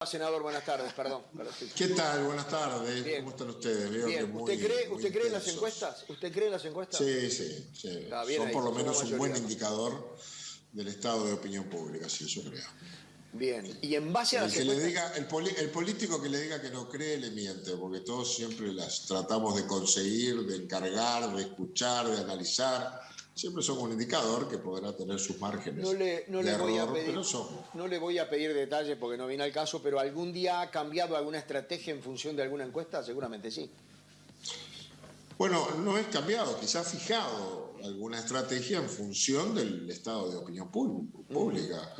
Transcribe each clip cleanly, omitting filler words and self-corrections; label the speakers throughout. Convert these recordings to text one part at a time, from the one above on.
Speaker 1: Senador, buenas tardes, perdón.
Speaker 2: ¿Qué tal? Buenas tardes.
Speaker 1: Bien.
Speaker 2: ¿Cómo están ustedes? Veo
Speaker 1: Bien.
Speaker 2: que
Speaker 1: ¿Usted cree en las
Speaker 2: intensos.
Speaker 1: encuestas? ¿Usted cree en las encuestas?
Speaker 2: Sí.
Speaker 1: Está bien
Speaker 2: Son
Speaker 1: ahí,
Speaker 2: por lo
Speaker 1: son la
Speaker 2: menos un buen
Speaker 1: mayoría.
Speaker 2: indicador del estado de opinión pública, sí, yo creo.
Speaker 1: Bien. Y en base a
Speaker 2: El
Speaker 1: las
Speaker 2: que le
Speaker 1: encuestas...
Speaker 2: diga, el político que le diga que no cree, le miente, porque todos siempre las tratamos de conseguir, de encargar, de escuchar, de analizar. Siempre son un indicador que podrá tener sus márgenes
Speaker 1: No
Speaker 2: de
Speaker 1: le voy a
Speaker 2: error,
Speaker 1: pedir,
Speaker 2: pero son.
Speaker 1: no le voy a pedir detalles porque no viene al caso, pero ¿algún día ha cambiado alguna estrategia en función de alguna encuesta? Seguramente sí.
Speaker 2: Bueno, no es cambiado, quizás fijado alguna estrategia en función del estado de opinión pública.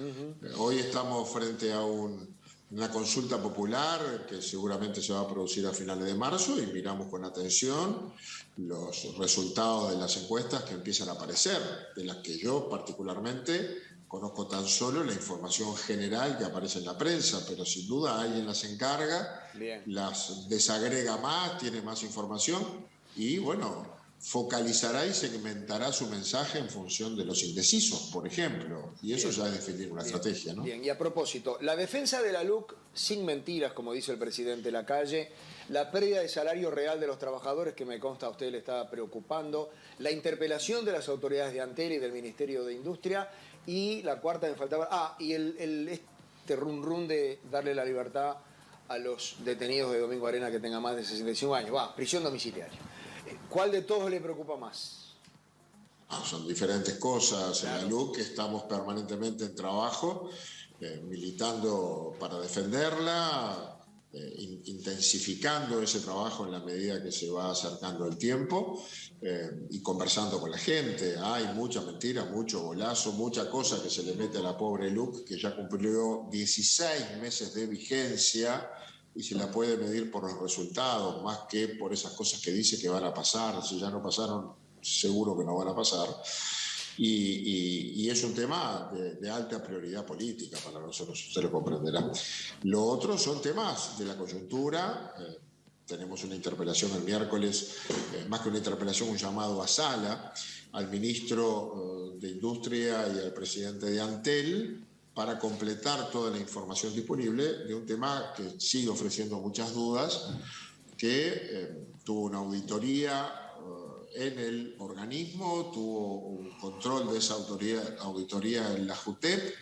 Speaker 2: Hoy estamos frente a una consulta popular que seguramente se va a producir a finales de marzo y miramos con atención los resultados de las encuestas que empiezan a aparecer, de las que yo particularmente conozco tan solo la información general que aparece en la prensa, pero sin duda alguien las encarga,
Speaker 1: Bien.
Speaker 2: las desagrega más, tiene más información y bueno, focalizará y segmentará su mensaje en función de los indecisos, por ejemplo, y eso
Speaker 1: Bien.
Speaker 2: ya es definir una estrategia, ¿no?
Speaker 1: Bien, y a propósito, la defensa de la LUC sin mentiras, como dice el presidente Lacalle, la pérdida de salario real de los trabajadores, que me consta a usted le está preocupando, la interpelación de las autoridades de Antel y del Ministerio de Industria, y la cuarta me faltaba, y este run de darle la libertad a los detenidos de Domingo Arena que tengan más de 65 años, prisión domiciliaria. ¿Cuál de todos le preocupa más?
Speaker 2: Son diferentes cosas.
Speaker 1: Claro.
Speaker 2: En la LUC estamos permanentemente en trabajo, militando para defenderla, intensificando ese trabajo en la medida que se va acercando el tiempo y conversando con la gente. Hay mucha mentira, mucho golazo, mucha cosa que se le mete a la pobre LUC, que ya cumplió 16 meses de vigencia y se la puede medir por los resultados, más que por esas cosas que dice que van a pasar. Si ya no pasaron, seguro que no van a pasar. Y es un tema de alta prioridad política para nosotros, usted lo comprenderá. Lo otro son temas de la coyuntura. Tenemos una interpelación el miércoles, más que una interpelación, un llamado a sala al ministro de Industria y al presidente de Antel para completar toda la información disponible de un tema que sigue ofreciendo muchas dudas, que tuvo una auditoría en el organismo, tuvo un control de esa auditoría en la JUTEP,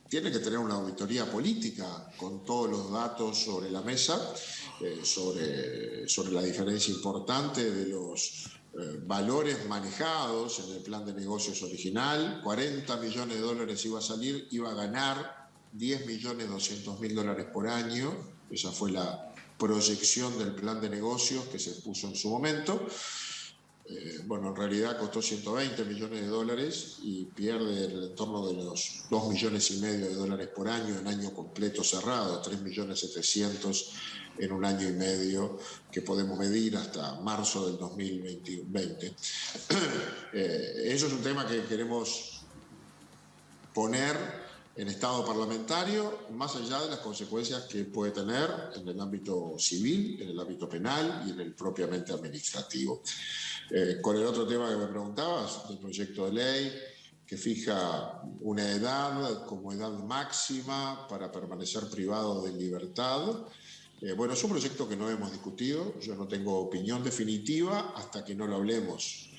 Speaker 2: tiene que tener una auditoría política con todos los datos sobre la mesa, sobre la diferencia importante de los valores manejados en el plan de negocios original. 40 millones de dólares iba a salir, iba a ganar 10.200.000 dólares por año. Esa fue la proyección del plan de negocios que se puso en su momento. Bueno, en realidad costó 120 millones de dólares y pierde el entorno de los 2,5 millones de dólares por año en año completo cerrado, 3.700.000 en un año y medio que podemos medir hasta marzo del 2020. Eso es un tema que queremos poner en estado parlamentario, más allá de las consecuencias que puede tener en el ámbito civil, en el ámbito penal y en el propiamente administrativo. Con el otro tema que me preguntabas, del proyecto de ley que fija una edad como edad máxima para permanecer privado de libertad. Bueno, es un proyecto que no hemos discutido, yo no tengo opinión definitiva hasta que no lo hablemos.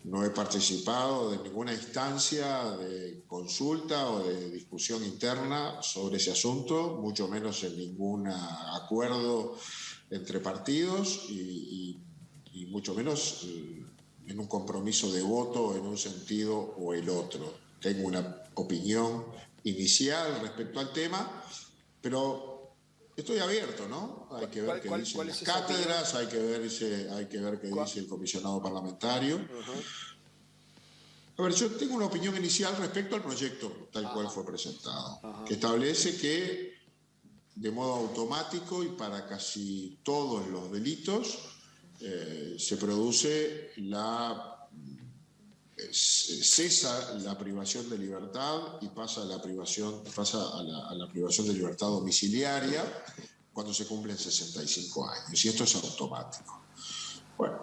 Speaker 2: No he participado de ninguna instancia de consulta o de discusión interna sobre ese asunto, mucho menos en ningún acuerdo entre partidos y mucho menos en un compromiso de voto en un sentido o el otro. Tengo una opinión inicial respecto al tema, pero estoy abierto, ¿no? Hay que ver qué dicen las cátedras, hay que ver qué dice el comisionado parlamentario. A ver, yo tengo una opinión inicial respecto al proyecto tal cual fue presentado, que establece que de modo automático y para casi todos los delitos se produce cesa la privación de libertad y pasa a la privación de libertad domiciliaria cuando se cumplen 65 años, y esto es automático. Bueno,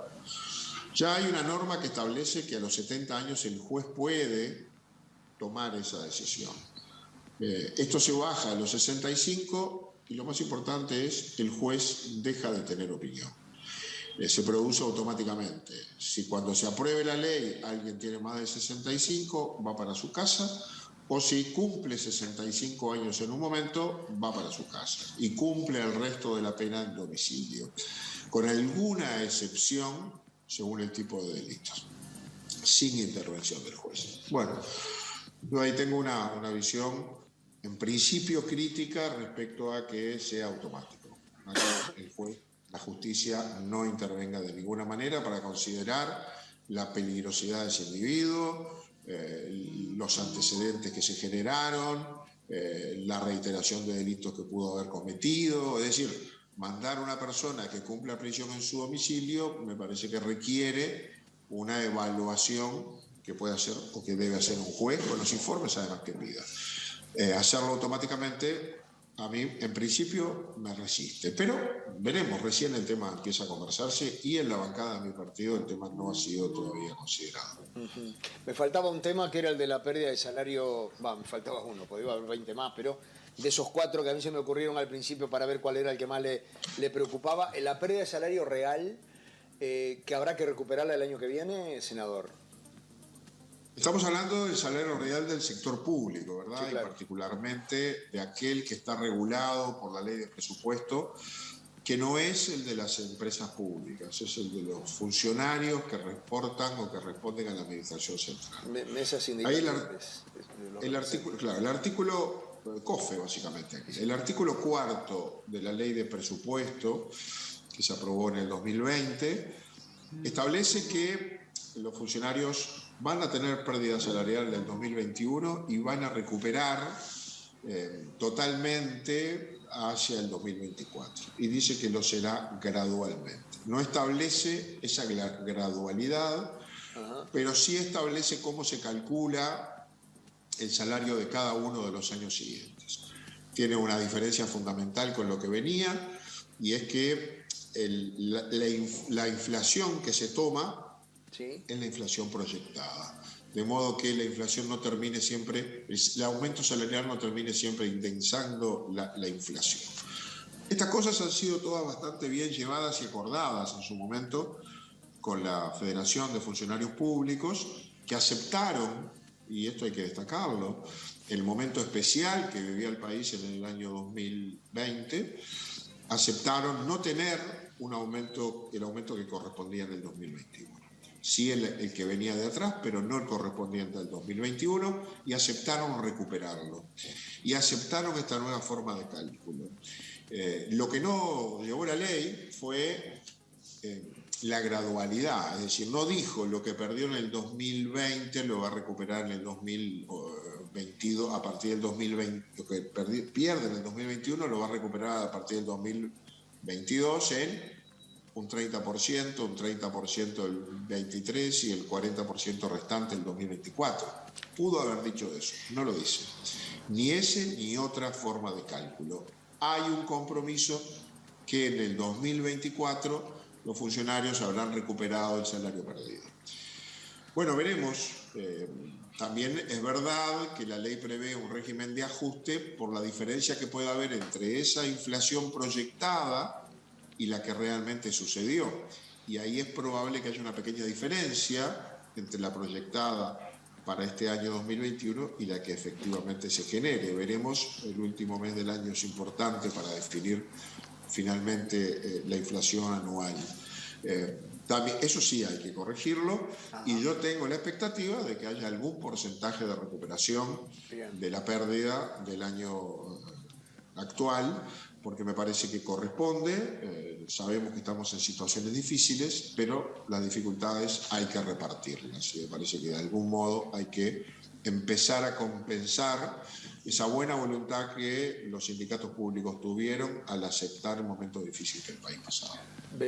Speaker 2: ya hay una norma que establece que a los 70 años el juez puede tomar esa decisión. Esto se baja a los 65 y lo más importante es el juez deja de tener opinión. Se produce automáticamente. Si cuando se apruebe la ley alguien tiene más de 65, va para su casa, o si cumple 65 años en un momento, va para su casa y cumple el resto de la pena en domicilio, con alguna excepción según el tipo de delitos, sin intervención del juez. Bueno, yo ahí tengo una visión en principio crítica respecto a que sea automático, a que el juez, la justicia no intervenga de ninguna manera para considerar la peligrosidad de ese individuo, los antecedentes que se generaron, la reiteración de delitos que pudo haber cometido. Es decir, mandar a una persona que cumpla prisión en su domicilio me parece que requiere una evaluación que puede hacer o que debe hacer un juez con los informes además que pida. Hacerlo automáticamente a mí en principio me resiste, pero veremos, recién el tema empieza a conversarse y en la bancada de mi partido el tema no ha sido todavía considerado.
Speaker 1: Me faltaba un tema que era el de la pérdida de salario, me faltaba uno, podía haber 20 más, pero de esos 4 que a mí se me ocurrieron al principio para ver cuál era el que más le preocupaba, la pérdida de salario real que habrá que recuperarla el año que viene, senador.
Speaker 2: Estamos hablando del salario real del sector público, ¿verdad? Sí, claro. Y particularmente de aquel que está regulado por la ley de presupuesto, que no es el de las empresas públicas, es el de los funcionarios que reportan o que responden a la administración central.
Speaker 1: Mesas sindicales.
Speaker 2: Ahí el artículo COFE, básicamente. El artículo 4 de la ley de presupuesto, que se aprobó en el 2020, establece que los funcionarios van a tener pérdida salarial del 2021 y van a recuperar totalmente hacia el 2024. Y dice que lo será gradualmente. No establece esa gradualidad, pero sí establece cómo se calcula el salario de cada uno de los años siguientes. Tiene una diferencia fundamental con lo que venía, y es que la inflación que se toma es la inflación proyectada. De modo que la inflación no termine siempre, el aumento salarial no termine siempre indexando la inflación. Estas cosas han sido todas bastante bien llevadas y acordadas en su momento con la Federación de Funcionarios Públicos, que aceptaron, y esto hay que destacarlo, el momento especial que vivía el país en el año 2020, aceptaron no tener el aumento que correspondía en el 2021. Sí el que venía de atrás, pero no el correspondiente al 2021, y aceptaron recuperarlo. Y aceptaron esta nueva forma de cálculo. Lo que no llevó la ley fue la gradualidad, es decir, no dijo lo que perdió en el 2020 lo va a recuperar en el 2022, a partir del 2020, lo que pierde en el 2021 lo va a recuperar a partir del 2022 en un 30%, un 30% el 23 y el 40% restante el 2024. Pudo haber dicho eso, no lo dice. Ni ese ni otra forma de cálculo. Hay un compromiso que en el 2024 los funcionarios habrán recuperado el salario perdido. Bueno, veremos. También es verdad que la ley prevé un régimen de ajuste por la diferencia que puede haber entre esa inflación proyectada y la que realmente sucedió. Y ahí es probable que haya una pequeña diferencia entre la proyectada para este año 2021 y la que efectivamente se genere. Veremos, el último mes del año es importante para definir finalmente la inflación anual. También, eso sí hay que corregirlo. Y yo tengo la expectativa de que haya algún porcentaje de recuperación de la pérdida del año actual, porque me parece que corresponde. Sabemos que estamos en situaciones difíciles, pero las dificultades hay que repartirlas. Y me parece que de algún modo hay que empezar a compensar esa buena voluntad que los sindicatos públicos tuvieron al aceptar el momento difícil que el país pasaba.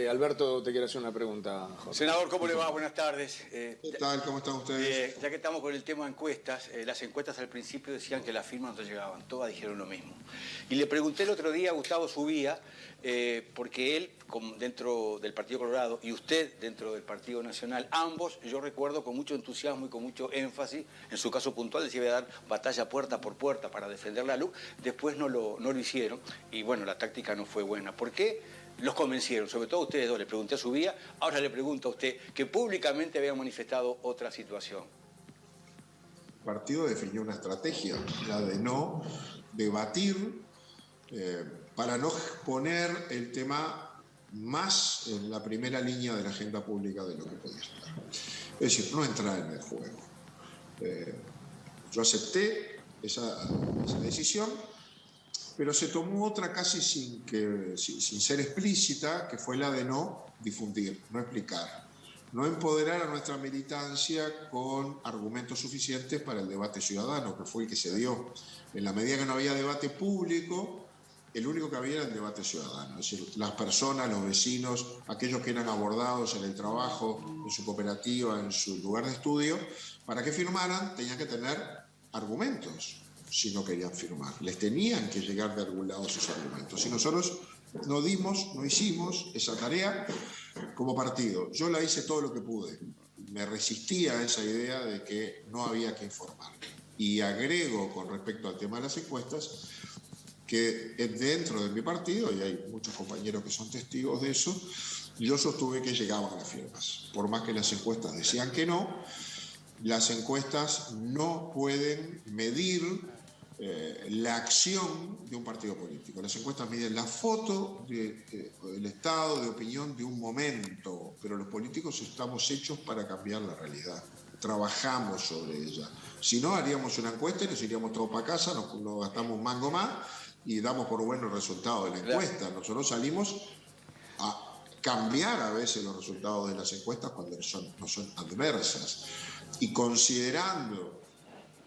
Speaker 1: Alberto, te quiero hacer una pregunta, José.
Speaker 3: Senador, ¿cómo le va? Buenas tardes.
Speaker 2: ¿Qué tal? ¿Cómo están ustedes?
Speaker 3: Ya que estamos con el tema de encuestas, las encuestas al principio decían que las firmas no llegaban, todas dijeron lo mismo. Y le pregunté el otro día a Gustavo Subía porque él, dentro del Partido Colorado, y usted dentro del Partido Nacional, ambos, yo recuerdo con mucho entusiasmo y con mucho énfasis, en su caso puntual, les iba a dar batalla puerta por puerta para defender la LUC, después no lo hicieron, y bueno, la táctica no fue buena. ¿Por qué los convencieron? Sobre todo a ustedes dos, le pregunté a Subía, ahora le pregunto a usted, que públicamente habían manifestado otra situación.
Speaker 2: El partido definió una estrategia, la de no debatir, para no poner el tema más en la primera línea de la agenda pública de lo que podía estar. Es decir, no entrar en el juego. Yo acepté esa decisión, pero se tomó otra casi sin ser explícita, que fue la de no difundir, no explicar, no empoderar a nuestra militancia con argumentos suficientes para el debate ciudadano, que fue el que se dio. En la medida que no había debate público, el único que había era el debate ciudadano. Es decir, las personas, los vecinos, aquellos que eran abordados en el trabajo, en su cooperativa, en su lugar de estudio, para que firmaran tenían que tener argumentos si no querían firmar. Les tenían que llegar de algún lado sus argumentos. Y nosotros no hicimos esa tarea como partido. Yo la hice todo lo que pude. Me resistía a esa idea de que no había que informar. Y agrego con respecto al tema de las encuestas, que dentro de mi partido, y hay muchos compañeros que son testigos de eso, yo sostuve que llegaban las firmas. Por más que las encuestas decían que no, las encuestas no pueden medir la acción de un partido político. Las encuestas miden la foto del estado de opinión de un momento, pero los políticos estamos hechos para cambiar la realidad. Trabajamos sobre ella. Si no, haríamos una encuesta y nos iríamos todos para casa, nos gastamos un mango más y damos por bueno el resultado de la encuesta. Nosotros salimos a cambiar a veces los resultados de las encuestas cuando no son adversas. Y considerando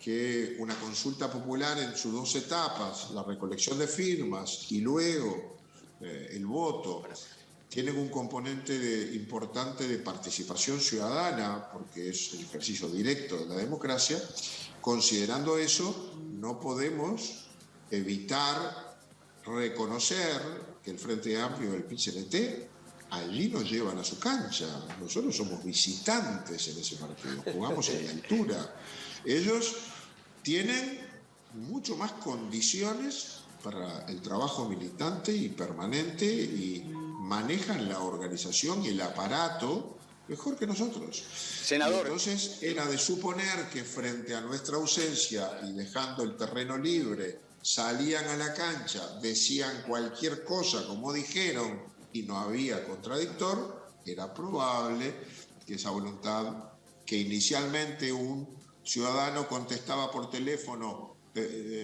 Speaker 2: que una consulta popular en sus dos etapas, la recolección de firmas y luego el voto, tienen un componente importante de participación ciudadana, porque es el ejercicio directo de la democracia. Considerando eso, no podemos evitar reconocer que el Frente Amplio y el PIT-CNT allí nos llevan a su cancha. Nosotros somos visitantes en ese partido, jugamos en la altura. Ellos tienen mucho más condiciones para el trabajo militante y permanente y manejan la organización y el aparato mejor que nosotros.
Speaker 3: Senador.
Speaker 2: Y entonces era de suponer que frente a nuestra ausencia y dejando el terreno libre, salían a la cancha, decían cualquier cosa como dijeron y no había contradictor. Era probable que esa voluntad que inicialmente un ciudadano contestaba por teléfono,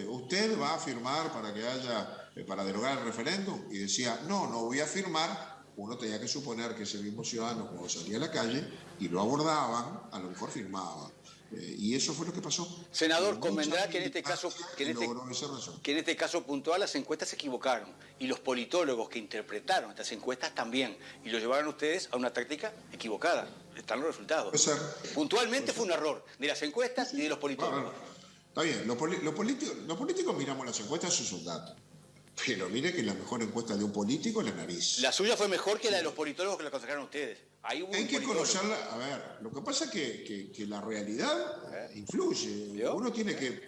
Speaker 2: ¿usted va a firmar para derogar el referéndum? Y decía, no voy a firmar. Uno tenía que suponer que ese mismo ciudadano, cuando salía a la calle y lo abordaban, a lo mejor firmaba. Y eso fue lo que pasó.
Speaker 3: Senador, convendrá que en este caso, que en este caso puntual las encuestas se equivocaron y los politólogos que interpretaron estas encuestas también y lo llevaron ustedes a una táctica equivocada. Están los resultados. Puntualmente fue un error de las encuestas y de los politólogos.
Speaker 2: Está bien, los políticos miramos las encuestas, eso es un dato. Pero mire que la mejor encuesta de un político es la nariz.
Speaker 3: La suya fue mejor que la de los politólogos que la aconsejaron ustedes. Ahí hubo
Speaker 2: Hay que conocerla. A ver, lo que pasa es que la realidad influye.
Speaker 3: ¿Vio?
Speaker 2: Uno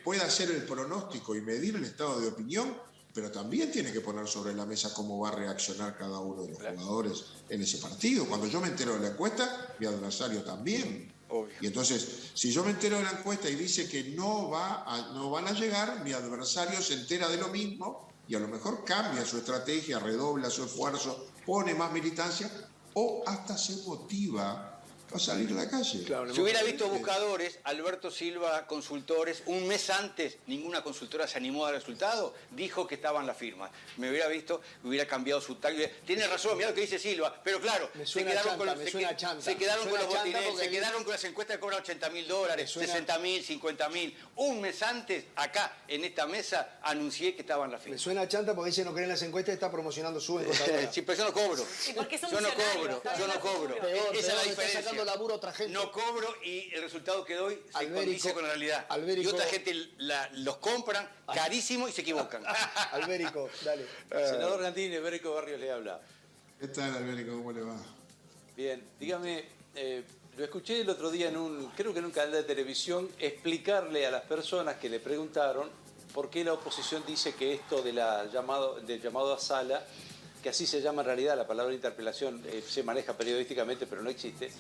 Speaker 2: puede hacer el pronóstico y medir el estado de opinión, pero también tiene que poner sobre la mesa cómo va a reaccionar cada uno de los jugadores en ese partido. Cuando yo me entero de la encuesta, mi adversario también.
Speaker 3: Obvio.
Speaker 2: Y entonces, si yo me entero de la encuesta y dice que no van a llegar, mi adversario se entera de lo mismo y a lo mejor cambia su estrategia, redobla su esfuerzo, pone más militancia o hasta se motiva a salir a la calle.
Speaker 3: Claro, si hubiera visto buscadores, Alberto Silva Consultores, un mes antes ninguna consultora se animó al resultado, dijo que estaban las firmas. Me hubiera visto, hubiera cambiado su táctica. Tiene razón, mirá lo que dice Silva, pero claro, se quedaron con los botines, se quedaron con las encuestas que cobran $80.000, 60.000, 50.000. Un mes antes, acá, en esta mesa, anuncié que estaban las firmas.
Speaker 1: Me suena chanta porque dice no creen las encuestas y está promocionando su encuestadora.
Speaker 3: Sí, pero yo no cobro.
Speaker 4: Sí, porque son
Speaker 3: yo no cobro.
Speaker 1: Peor,
Speaker 3: Esa es la diferencia.
Speaker 1: dando laburo a otra gente.
Speaker 3: No cobro y el resultado que doy se
Speaker 1: Albérico,
Speaker 3: condice con la realidad.
Speaker 1: Albérico.
Speaker 3: Y otra gente los compran carísimo y se equivocan.
Speaker 1: Albérico, dale.
Speaker 4: Senador Gandini, Albérico Barrios le habla.
Speaker 2: ¿Qué tal, Albérico? ¿Cómo le va?
Speaker 4: Bien, dígame, lo escuché el otro día creo que en un canal de televisión, explicarle a las personas que le preguntaron por qué la oposición dice que esto del llamado a sala, que así se llama en realidad, la palabra interpelación se maneja periodísticamente, pero no existe.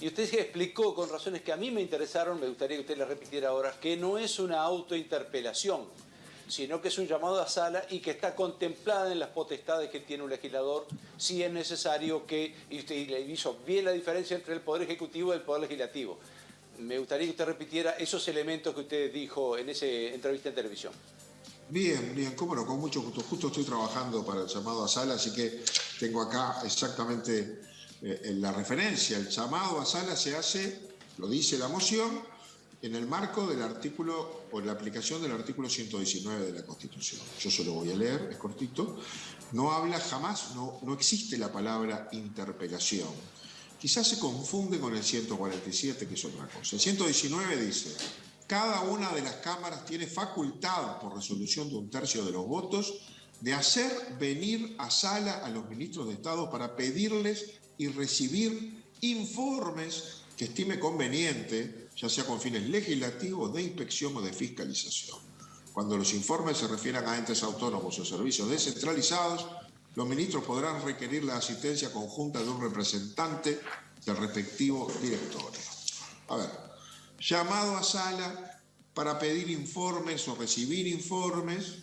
Speaker 4: Y usted explicó con razones que a mí me interesaron, me gustaría que usted las repitiera ahora, que no es una autointerpelación, sino que es un llamado a sala y que está contemplada en las potestades que tiene un legislador, si es necesario que, y usted le hizo bien la diferencia entre el Poder Ejecutivo y el Poder Legislativo. Me gustaría que usted repitiera esos elementos que usted dijo en esa entrevista en televisión.
Speaker 2: Bien, cómo no, con mucho gusto. Justo estoy trabajando para el llamado a sala, así que tengo acá exactamente la referencia. El llamado a sala se hace, lo dice la moción, en el marco del artículo o la aplicación del artículo 119 de la Constitución. Yo se lo voy a leer, es cortito. No habla jamás, no existe la palabra interpelación. Quizás se confunde con el 147, que es otra cosa. El 119 dice: cada una de las cámaras tiene facultad, por resolución de 1/3 de los votos, de hacer venir a sala a los ministros de Estado para pedirles y recibir informes que estime conveniente, ya sea con fines legislativos, de inspección o de fiscalización. Cuando los informes se refieran a entes autónomos o servicios descentralizados, los ministros podrán requerir la asistencia conjunta de un representante del respectivo directorio. A ver, llamado a sala para pedir informes o recibir informes,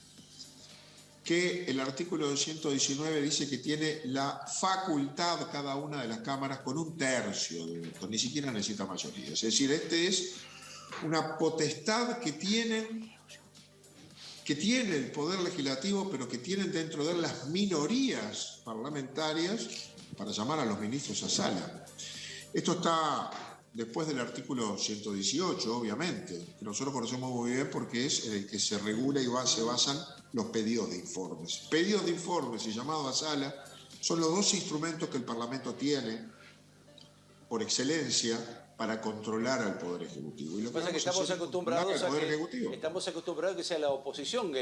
Speaker 2: que el artículo 119 dice que tiene la facultad cada una de las cámaras con 1/3 de votos, ni siquiera necesita mayoría. Es decir, este es una potestad que tiene el Poder Legislativo, pero que tienen dentro de él las minorías parlamentarias para llamar a los ministros a sala. Esto está después del artículo 118, obviamente, que nosotros conocemos muy bien porque es en el que se regula y se basan los pedidos de informes. Pedidos de informes y llamado a sala son los dos instrumentos que el Parlamento tiene por excelencia para controlar al Poder Ejecutivo. Y lo que
Speaker 4: pasa es que estamos acostumbrados a que sea la oposición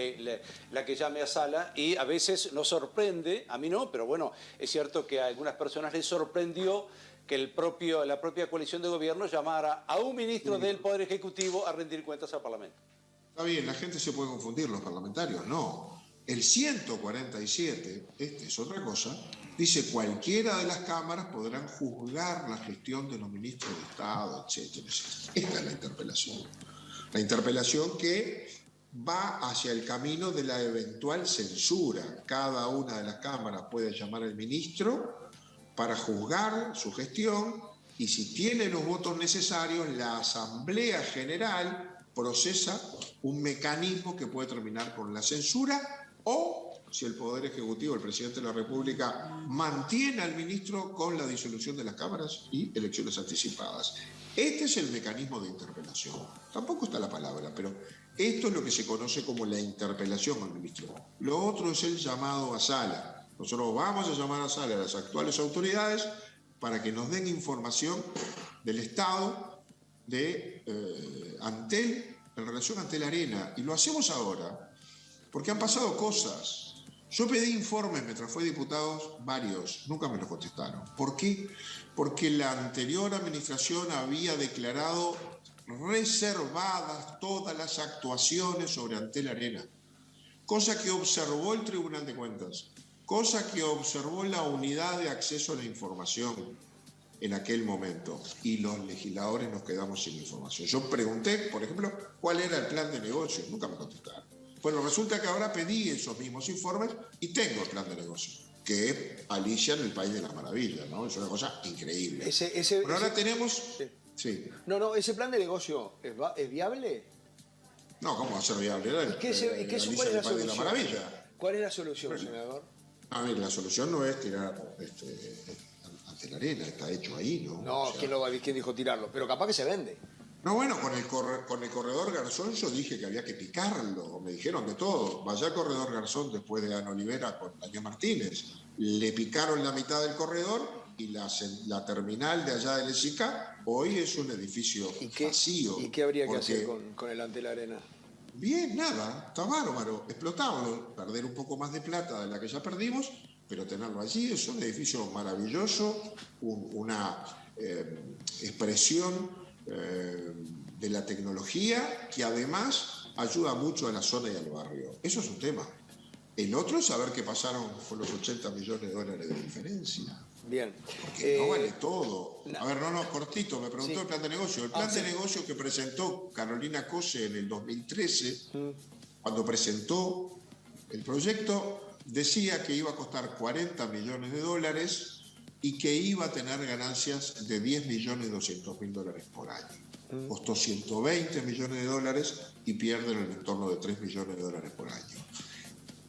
Speaker 4: la que llame a sala, y a veces nos sorprende, a mí no, pero bueno, es cierto que a algunas personas les sorprendió que la propia coalición de gobierno llamara a un ministro del Poder Ejecutivo a rendir cuentas al Parlamento.
Speaker 2: Está bien, la gente se puede confundir, los parlamentarios no. El 147, es otra cosa, dice: cualquiera de las cámaras podrán juzgar la gestión de los ministros de Estado, etcétera. Esta es la interpelación. La interpelación que va hacia el camino de la eventual censura. Cada una de las cámaras puede llamar al ministro para juzgar su gestión, y si tiene los votos necesarios, la Asamblea General procesa un mecanismo que puede terminar con la censura, o, si el Poder Ejecutivo, el Presidente de la República, mantiene al ministro con la disolución de las cámaras y elecciones anticipadas. Este es el mecanismo de interpelación. Tampoco está la palabra, pero esto es lo que se conoce como la interpelación al ministro. Lo otro es el llamado a sala. Nosotros vamos a llamar a sala a las actuales autoridades para que nos den información del estado de Antel en relación a Antel Arena. Y lo hacemos ahora porque han pasado cosas. Yo pedí informes mientras fui diputado, varios, nunca me los contestaron. ¿Por qué? Porque la anterior administración había declarado reservadas todas las actuaciones sobre Antel Arena, cosa que observó el Tribunal de Cuentas, cosa que observó la Unidad de Acceso a la Información en aquel momento, y los legisladores nos quedamos sin información. Yo pregunté, por ejemplo, cuál era el plan de negocio, nunca me contestaron. Bueno, resulta que ahora pedí esos mismos informes y tengo el plan de negocio, que es Alicia en el País de las Maravillas, ¿no? Es una cosa increíble. Pero ahora tenemos... Sí.
Speaker 1: No, ¿ese plan de negocio es viable?
Speaker 2: No, ¿cómo va a ser viable?
Speaker 1: ¿Cuál es la solución? ¿Cuál es la solución, senador?
Speaker 2: A ver, la solución no es tirar ante la arena, está hecho ahí, ¿no?
Speaker 1: No, o sea, ¿quién dijo tirarlo? Pero capaz que se vende.
Speaker 2: No, bueno, con el corredor Garzón yo dije que había que picarlo, me dijeron de todo. Vaya al corredor Garzón después de Ana Olivera con Daniel Martínez. Le picaron la mitad del corredor y la terminal de allá del SICA hoy es un edificio vacío.
Speaker 1: ¿Y qué habría que hacer con el Antel Arena?
Speaker 2: Bien, nada, está bárbaro, explotarlo, perder un poco más de plata de la que ya perdimos, pero tenerlo allí es un edificio maravilloso, una expresión de la tecnología que además ayuda mucho a la zona y al barrio. Eso es un tema. El otro es saber qué pasaron con los 80 millones de dólares de diferencia.
Speaker 1: Bien.
Speaker 2: Porque no vale todo. A ver, cortito, me preguntó el plan de negocio. El plan de negocio que presentó Carolina Cose en el 2013, cuando presentó el proyecto, decía que iba a costar 40 millones de dólares y que iba a tener ganancias de 10.200.000 dólares por año. Costó 120 millones de dólares y pierden en el entorno de 3 millones de dólares por año.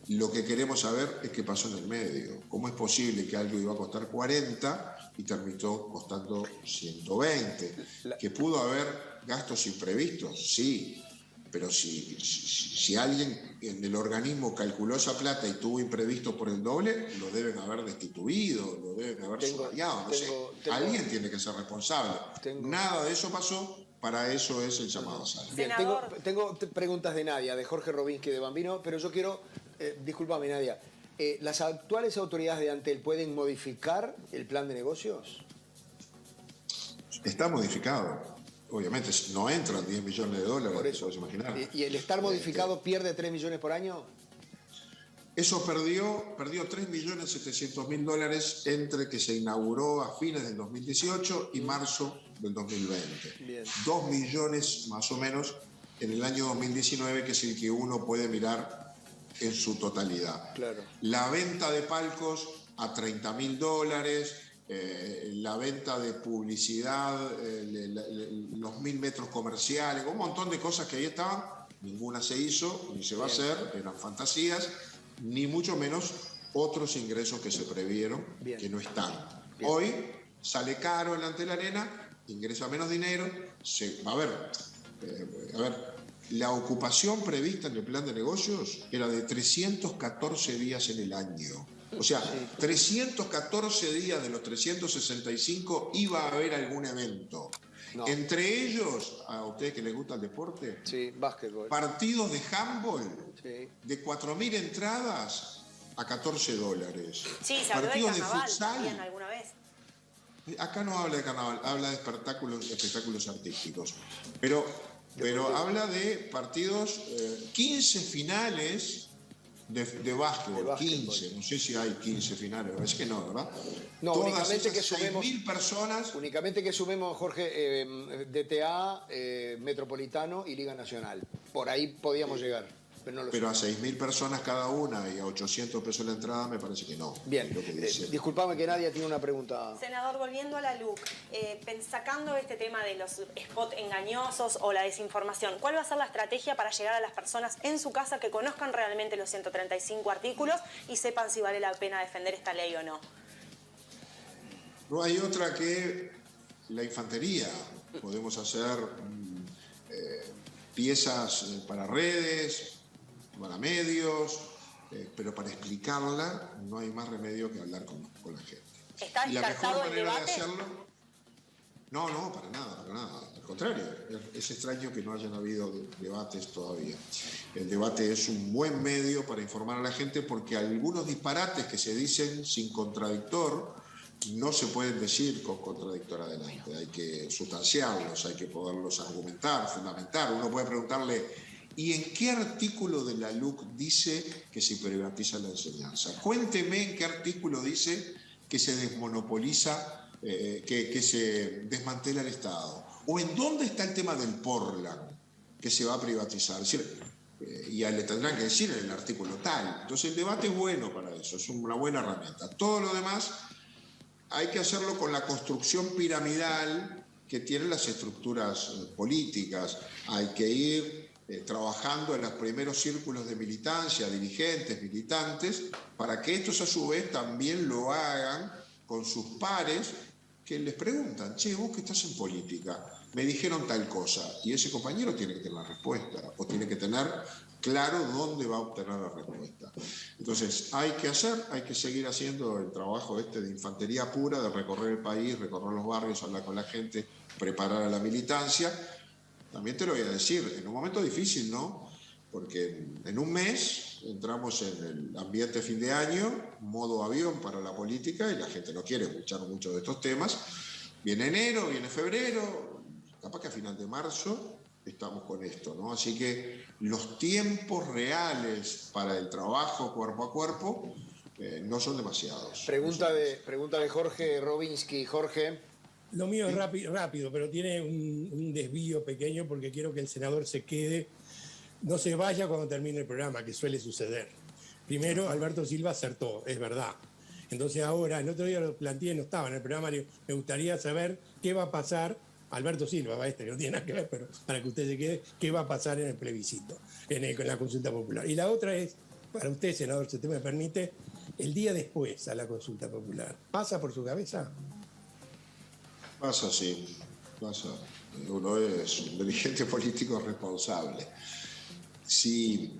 Speaker 2: Lo que queremos saber es qué pasó en el medio. ¿Cómo es posible que algo iba a costar 40 y terminó costando 120? ¿Que pudo haber gastos imprevistos? Sí, pero si alguien en el organismo calculó esa plata y tuvo imprevisto por el doble, lo deben haber destituido, lo deben haber sumariado. Alguien tiene que ser responsable. Nada de eso pasó. Para eso es el llamado a sala.
Speaker 1: Bien, tengo preguntas de Nadia, de Jorge Robinsky de Bambino, pero yo quiero, discúlpame Nadia, ¿las actuales autoridades de Antel pueden modificar el plan de negocios?
Speaker 2: Está modificado. Obviamente no entran 10 millones de dólares, por eso puedes imaginar.
Speaker 1: ¿Y el estar modificado pierde 3 millones por año?
Speaker 2: Eso perdió 3.700.000 dólares entre que se inauguró a fines del 2018 y marzo del 2020. Bien. 2 millones más o menos en el año 2019, que es el que uno puede mirar en su totalidad.
Speaker 1: Claro.
Speaker 2: La venta de palcos a 30.000 dólares, la venta de publicidad, los 1.000 metros comerciales, un montón de cosas que ahí estaban, ninguna se hizo, ni se va a hacer, eran fantasías, ni mucho menos otros ingresos que se previeron que no están. Bien. Hoy sale caro el Antel Arena, ingresa menos dinero, a ver, la ocupación prevista en el plan de negocios era de 314 días en el año. O sea, 314 días de los 365 iba a haber algún evento. No. Entre ellos, a ustedes que les gusta el deporte,
Speaker 1: básquetbol,
Speaker 2: partidos de handball de 4.000 entradas a 14 dólares.
Speaker 5: Sí, se habló
Speaker 2: partidos
Speaker 5: de carnaval,
Speaker 2: de futsal.
Speaker 5: ¿alguna vez?
Speaker 2: Acá no habla de carnaval, habla de espectáculos artísticos. Pero habla de partidos, 15 finales de básquetbol, 15, no sé si hay 15 finales, es que no, ¿verdad?
Speaker 1: No,
Speaker 2: todas
Speaker 1: únicamente
Speaker 2: esas
Speaker 1: que sumemos
Speaker 2: 6.000 personas.
Speaker 1: Únicamente que sumemos, Jorge, DTA, Metropolitano y Liga Nacional. Por ahí podíamos llegar. Pero
Speaker 2: a 6.000 personas cada una y a 800 pesos la entrada me parece que no.
Speaker 1: Bien, disculpame que Nadia tiene una pregunta.
Speaker 5: Senador, volviendo a la LUC, sacando este tema de los spots engañosos o la desinformación, ¿cuál va a ser la estrategia para llegar a las personas en su casa que conozcan realmente los 135 artículos y sepan si vale la pena defender esta ley o no?
Speaker 2: No hay otra que la infantería. Podemos hacer piezas para redes, para medios, pero para explicarla no hay más remedio que hablar con la gente.
Speaker 5: ¿Está descartado el debate?
Speaker 2: No, para nada. Al contrario, es extraño que no hayan habido debates todavía. El debate es un buen medio para informar a la gente porque algunos disparates que se dicen sin contradictor no se pueden decir con contradictor adelante. Hay que sustanciarlos, hay que poderlos argumentar, fundamentar. Uno puede preguntarle: ¿y en qué artículo de la LUC dice que se privatiza la enseñanza? Cuénteme en qué artículo dice que se desmonopoliza, que se desmantela el Estado. ¿O en dónde está el tema del Portland que se va a privatizar? Es decir, y le tendrán que decir en el artículo tal. Entonces el debate es bueno para eso, es una buena herramienta. Todo lo demás hay que hacerlo con la construcción piramidal que tienen las estructuras políticas. Hay que ir trabajando en los primeros círculos de militancia, dirigentes, militantes, para que estos a su vez también lo hagan con sus pares que les preguntan, che, vos que estás en política, me dijeron tal cosa, y ese compañero tiene que tener la respuesta, o tiene que tener claro dónde va a obtener la respuesta. Entonces, hay que seguir haciendo el trabajo de infantería pura, de recorrer el país, recorrer los barrios, hablar con la gente, preparar a la militancia. También te lo voy a decir, en un momento difícil, ¿no? Porque en un mes entramos en el ambiente fin de año, modo avión para la política, y la gente no quiere escuchar mucho de estos temas. Viene enero, viene febrero, capaz que a final de marzo estamos con esto, ¿no? Así que los tiempos reales para el trabajo cuerpo a cuerpo no son demasiados.
Speaker 1: Pregunta de Jorge Robinsky. Jorge.
Speaker 6: Lo mío es rápido, pero tiene un desvío pequeño porque quiero que el senador se quede, no se vaya cuando termine el programa, que suele suceder. Primero, Alberto Silva acertó, es verdad. Entonces ahora, el otro día lo planteé, no estaba en el programa, me gustaría saber qué va a pasar, Alberto Silva, que no tiene nada que ver, pero para que usted se quede, qué va a pasar en el plebiscito, en la consulta popular. Y la otra es, para usted, senador, si usted me permite, el día después a la consulta popular, ¿pasa por su cabeza?
Speaker 2: Pasa, sí, pasa. Uno es un dirigente político responsable. Si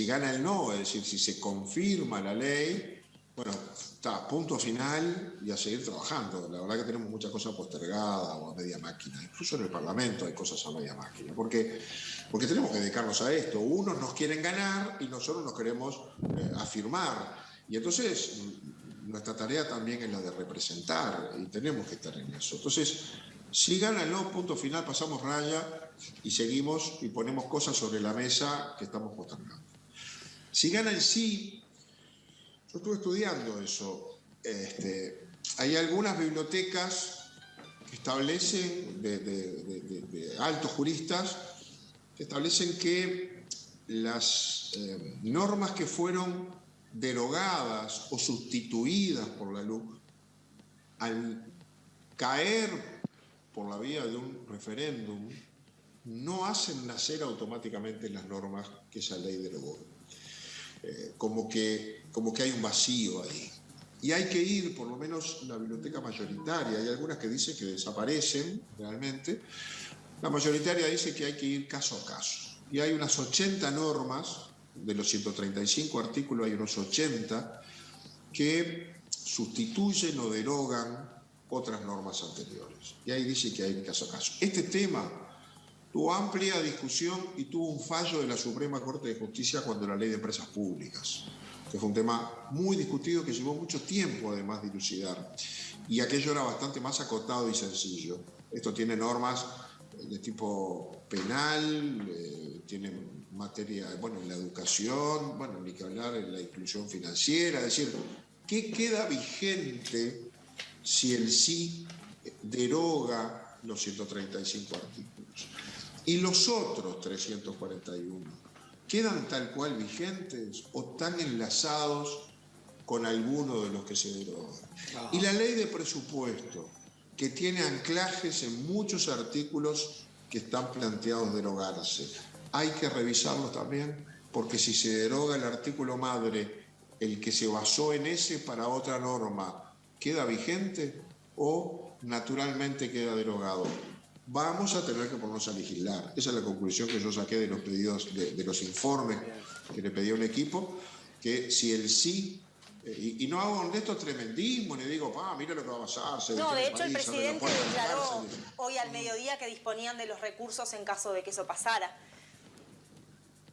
Speaker 2: gana el no, es decir, si se confirma la ley, bueno, está, punto final y a seguir trabajando. La verdad que tenemos muchas cosas postergadas o a media máquina. Incluso en el Parlamento hay cosas a media máquina. Porque tenemos que dedicarnos a esto. Unos nos quieren ganar y nosotros nos queremos afirmar. Y entonces nuestra tarea también es la de representar y tenemos que estar en eso. Entonces, si gana el no, punto final, pasamos raya y seguimos y ponemos cosas sobre la mesa que estamos postergando. Si gana el sí, yo estuve estudiando eso. Hay algunas bibliotecas que establecen, de altos juristas, que establecen que las normas que fueron derogadas o sustituidas por la LUC, al caer por la vía de un referéndum, no hacen nacer automáticamente las normas que esa ley derogó. Como que hay un vacío ahí. Y hay que ir, por lo menos la biblioteca mayoritaria, hay algunas que dicen que desaparecen realmente, la mayoritaria dice que hay que ir caso a caso. Y hay unas 80 normas, de los 135 artículos hay unos 80 que sustituyen o derogan otras normas anteriores. Y ahí dice que hay caso a caso. Este tema tuvo amplia discusión y tuvo un fallo de la Suprema Corte de Justicia cuando la Ley de Empresas Públicas, que fue un tema muy discutido que llevó mucho tiempo además de dilucidar. Y aquello era bastante más acotado y sencillo. Esto tiene normas de tipo penal, tiene materia, bueno, en la educación, bueno, ni que hablar en la inclusión financiera, es decir, ¿qué queda vigente si el sí deroga los 135 artículos? Y los otros 341, ¿quedan tal cual vigentes o están enlazados con alguno de los que se derogan? Y la ley de presupuesto, que tiene anclajes en muchos artículos que están planteados derogarse, hay que revisarlos también, porque si se deroga el artículo madre, el que se basó en ese para otra norma, ¿queda vigente o naturalmente queda derogado? Vamos a tener que ponernos a legislar. Esa es la conclusión que yo saqué de los pedidos, de los informes que le pedí a un equipo, que si el sí, y no hago de esto tremendismo, ni digo, mira lo que va a pasar.
Speaker 5: No, de hecho el presidente declaró hoy al mediodía que disponían de los recursos en caso de que eso pasara.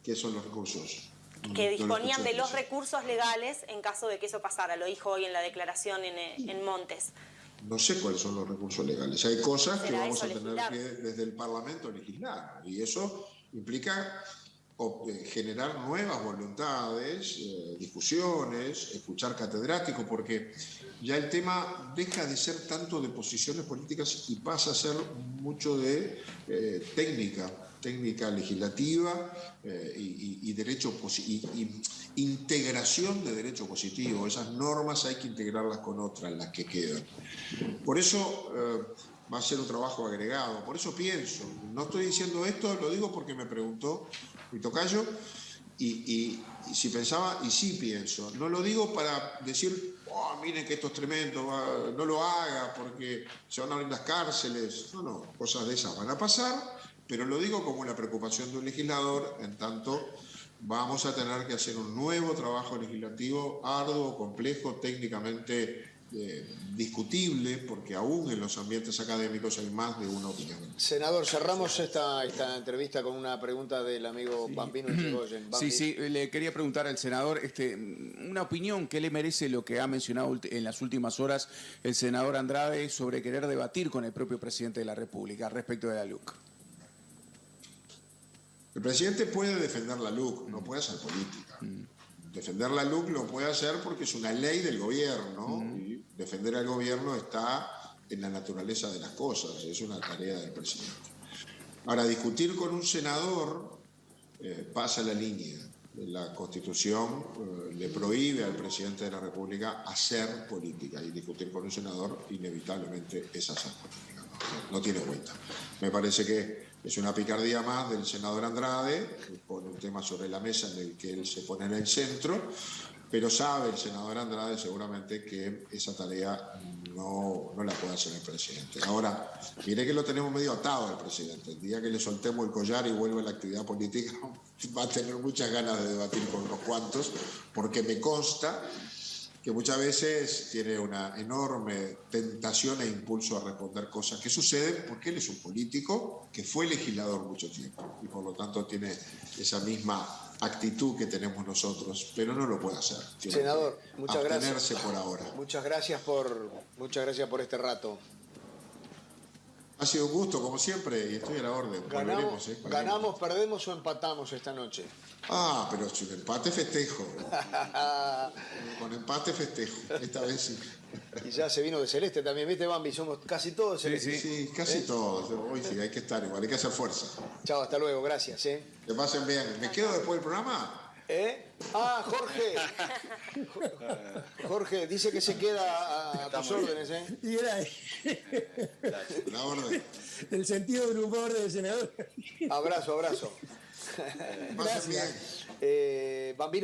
Speaker 2: ¿Qué son los recursos?
Speaker 5: Que disponían de los recursos legales en caso de que eso pasara. Lo dijo hoy en la declaración en Montes.
Speaker 2: No sé cuáles son los recursos legales. Hay cosas que vamos a tener que desde el Parlamento legislar. Y eso implica generar nuevas voluntades, discusiones, escuchar catedráticos, porque ya el tema deja de ser tanto de posiciones políticas y pasa a ser mucho de técnica legislativa y derecho y integración de derecho positivo. Esas normas hay que integrarlas con otras, las que quedan. Por eso va a ser un trabajo agregado. Por eso pienso, no estoy diciendo esto, lo digo porque me preguntó mi tocayo, y y si pensaba, y sí pienso, no lo digo para decir, oh, miren que esto es tremendo, no lo haga porque se van a abrir las cárceles. No, cosas de esas van a pasar, pero lo digo como una preocupación de un legislador, en tanto vamos a tener que hacer un nuevo trabajo legislativo arduo, complejo, técnicamente discutible, porque aún en los ambientes académicos hay más de una opinión.
Speaker 1: Senador, cerramos esta entrevista con una pregunta del amigo Bambino Irigoyen.
Speaker 7: Sí, le quería preguntar al senador una opinión, ¿qué le merece lo que ha mencionado en las últimas horas el senador Andrade sobre querer debatir con el propio presidente de la República respecto de la LUC?
Speaker 2: El presidente puede defender la LUC, no puede hacer política. Defender la LUC lo puede hacer porque es una ley del gobierno y defender al gobierno está en la naturaleza de las cosas, es una tarea del presidente. Ahora, discutir con un senador pasa la línea. La Constitución le prohíbe al presidente de la República hacer política y discutir con un senador inevitablemente es hacer política. No tiene vuelta. Me parece que es una picardía más del senador Andrade, que pone un tema sobre la mesa en el que él se pone en el centro, pero sabe el senador Andrade seguramente que esa tarea no la puede hacer el presidente. Ahora, mire que lo tenemos medio atado al presidente. El día que le soltemos el collar y vuelva a la actividad política, va a tener muchas ganas de debatir con unos cuantos, porque me consta que muchas veces tiene una enorme tentación e impulso a responder cosas que suceden porque él es un político que fue legislador mucho tiempo y por lo tanto tiene esa misma actitud que tenemos nosotros, pero no lo puede hacer.
Speaker 1: Senador, muchas gracias.
Speaker 2: Abstenerse por ahora.
Speaker 1: Muchas gracias por este rato.
Speaker 2: Ha sido un gusto, como siempre, y estoy a la orden.
Speaker 1: Ganamos, perdemos o empatamos esta noche.
Speaker 2: Ah, pero si un empate festejo. Con empate festejo, esta vez sí.
Speaker 1: Y ya se vino de celeste también, ¿viste, Bambi? Somos casi todos celestes.
Speaker 2: Sí, casi todos. Hoy sí, hay que estar igual, hay que hacer fuerza.
Speaker 1: Chao, hasta luego, gracias.
Speaker 2: Que pasen bien. ¿Me quedo después del programa?
Speaker 1: Ah, Jorge. Jorge, dice que se queda a tus órdenes,
Speaker 6: Y era
Speaker 2: La orden.
Speaker 6: el sentido del humor del senador.
Speaker 1: Abrazo.
Speaker 2: Pasen bien.
Speaker 1: Bambino.